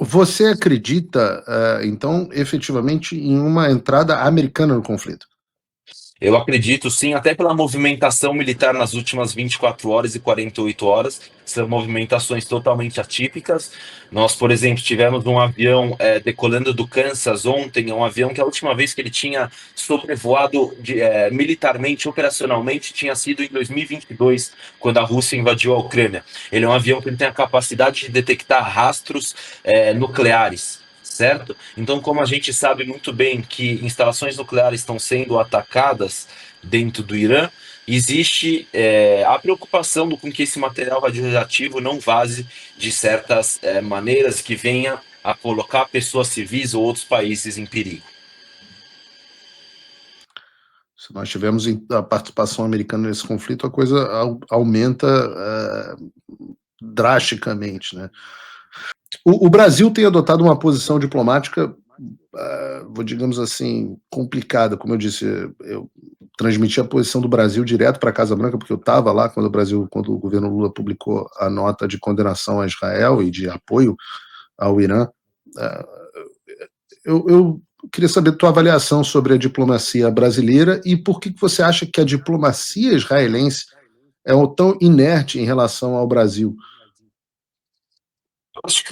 Você acredita, então, efetivamente, em uma entrada americana no conflito? Eu acredito sim, até pela movimentação militar nas últimas 24 horas e 48 horas, são movimentações totalmente atípicas. Nós, por exemplo, tivemos um avião decolando do Kansas ontem, um avião que a última vez que ele tinha sobrevoado militarmente, operacionalmente, tinha sido em 2022, quando a Rússia invadiu a Ucrânia. Ele é um avião que tem a capacidade de detectar rastros nucleares. Certo? Então, como a gente sabe muito bem que instalações nucleares estão sendo atacadas dentro do Irã, existe a preocupação com que esse material radioativo não vaze de certas maneiras que venha a colocar pessoas civis ou outros países em perigo. Se nós tivermos a participação americana nesse conflito, a coisa aumenta drasticamente, né? O Brasil tem adotado uma posição diplomática, digamos assim, complicada. Como eu disse, eu transmiti a posição do Brasil direto para a Casa Branca, porque eu estava lá quando o governo Lula publicou a nota de condenação a Israel e de apoio ao Irã. Eu queria saber a tua avaliação sobre a diplomacia brasileira e por que você acha que a diplomacia israelense é tão inerte em relação ao Brasil. Eu acho que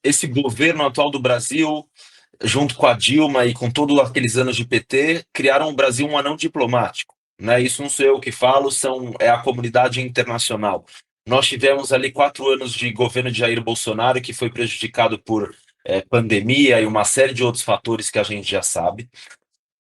esse governo atual do Brasil, junto com a Dilma e com todos aqueles anos de PT, criaram o Brasil um anão diplomático. Né? Isso não sou eu que falo, é a comunidade internacional. Nós tivemos ali 4 anos de governo de Jair Bolsonaro, que foi prejudicado por pandemia e uma série de outros fatores que a gente já sabe.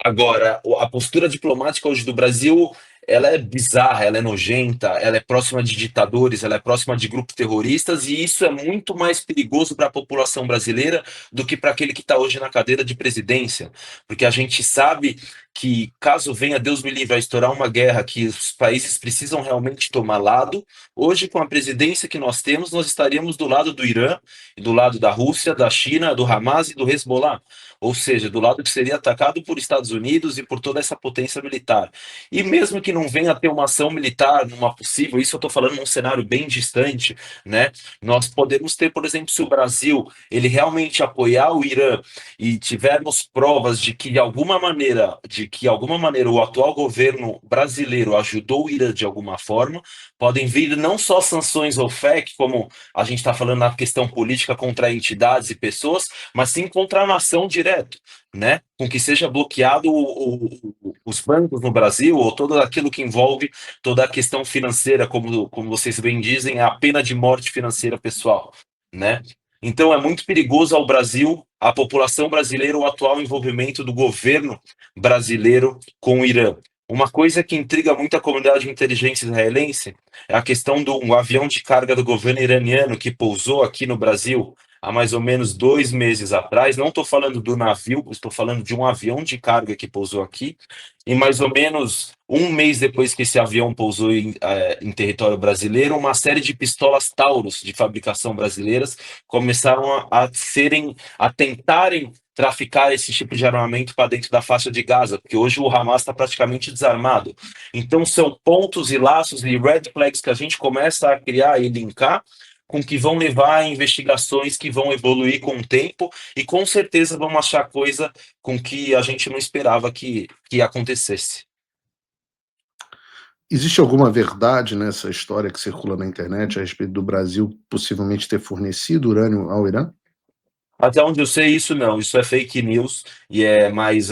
Agora, a postura diplomática hoje do Brasil, ela é bizarra, ela é nojenta, ela é próxima de ditadores, ela é próxima de grupos terroristas, e isso é muito mais perigoso para a população brasileira do que para aquele que está hoje na cadeira de presidência. Porque a gente sabe que, caso venha, Deus me livre, a estourar uma guerra que os países precisam realmente tomar lado, hoje, com a presidência que nós temos, nós estaríamos do lado do Irã, do lado da Rússia, da China, do Hamas e do Hezbollah. Ou seja, do lado que seria atacado por Estados Unidos e por toda essa potência militar. E mesmo que não venha a ter uma ação militar, numa possível, isso eu estou falando num cenário bem distante, né? Nós podemos ter, por exemplo, se o Brasil ele realmente apoiar o Irã e tivermos provas de que de alguma maneira o atual governo brasileiro ajudou o Irã de alguma forma, podem vir não só sanções ou FEC, como a gente está falando na questão política contra entidades e pessoas, mas sim contra a nação direto, né? Com que seja bloqueado os bancos no Brasil ou todo aquilo que envolve toda a questão financeira, como vocês bem dizem, a pena de morte financeira pessoal, né? Então é muito perigoso ao Brasil, à população brasileira, o atual envolvimento do governo brasileiro com o Irã. Uma coisa que intriga muito a comunidade de inteligência israelense é a questão do avião de carga do governo iraniano que pousou aqui no Brasil há mais ou menos 2 meses atrás. Não estou falando do navio, estou falando de um avião de carga que pousou aqui. E mais ou menos 1 mês depois que esse avião pousou em território brasileiro, uma série de pistolas Taurus de fabricação brasileiras começaram a tentarem traficar esse tipo de armamento para dentro da faixa de Gaza, porque hoje o Hamas está praticamente desarmado. Então são pontos e laços e red flags que a gente começa a criar e linkar com que vão levar a investigações que vão evoluir com o tempo e com certeza vão achar coisa com que a gente não esperava que acontecesse. Existe alguma verdade nessa história que circula na internet a respeito do Brasil possivelmente ter fornecido urânio ao Irã? Até onde eu sei, isso não, isso é fake news e é mais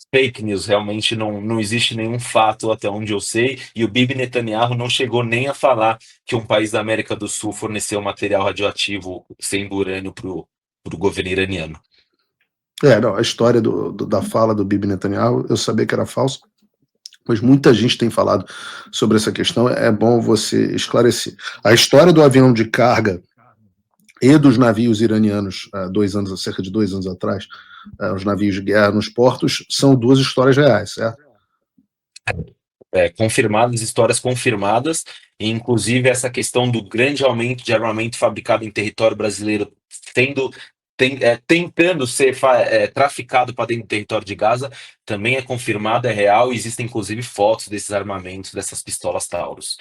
fake news, realmente não existe nenhum fato até onde eu sei, e o Bibi Netanyahu não chegou nem a falar que um país da América do Sul forneceu material radioativo sendo urânio para o governo iraniano. Não, a história da fala do Bibi Netanyahu, eu sabia que era falsa, mas muita gente tem falado sobre essa questão, é bom você esclarecer. A história do avião de carga e dos navios iranianos, cerca de 2 anos atrás, os navios de guerra nos portos, são duas histórias reais, certo? Confirmadas, histórias confirmadas, e inclusive essa questão do grande aumento de armamento fabricado em território brasileiro tentando ser traficado para dentro do território de Gaza, também é confirmado, é real, e existem inclusive fotos desses armamentos, dessas pistolas Taurus.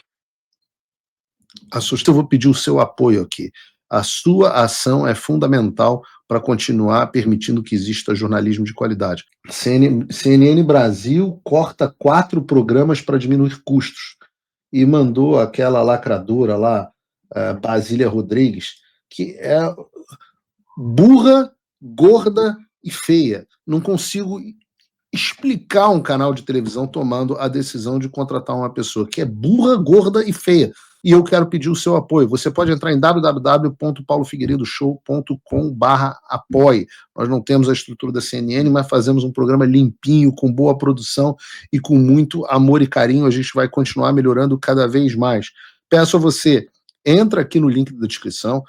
Assusta, eu vou pedir o seu apoio aqui. A sua ação é fundamental para continuar permitindo que exista jornalismo de qualidade. CNN Brasil corta 4 programas para diminuir custos e mandou aquela lacradora lá, Basília Rodrigues, que é burra, gorda e feia. Não consigo explicar um canal de televisão tomando a decisão de contratar uma pessoa que é burra, gorda e feia. E eu quero pedir o seu apoio. Você pode entrar em www.paulofigueiredoshow.com/apoie. Nós não temos a estrutura da CNN, mas fazemos um programa limpinho, com boa produção e com muito amor e carinho. A gente vai continuar melhorando cada vez mais. Peço a você, entra aqui no link da descrição.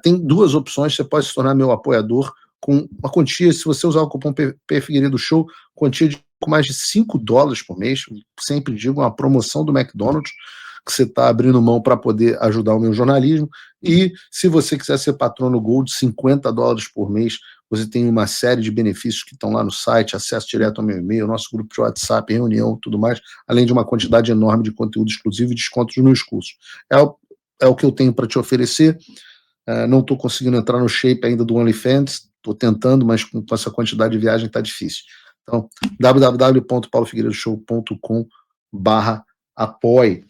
Tem 2 opções. Você pode se tornar meu apoiador com uma quantia, se você usar o cupom P Figueiredo Show, quantia de mais de $5 por mês. Sempre digo, uma promoção do McDonald's, que você está abrindo mão para poder ajudar o meu jornalismo. E se você quiser ser patrono Gold, $50 por mês, você tem uma série de benefícios que estão lá no site, acesso direto ao meu e-mail, nosso grupo de WhatsApp, reunião, tudo mais, além de uma quantidade enorme de conteúdo exclusivo e descontos nos meus cursos. É o que eu tenho para te oferecer. Não estou conseguindo entrar no shape ainda do OnlyFans, estou tentando, mas com essa quantidade de viagem está difícil. Então, www.paulofigueiredoshow.com/apoie.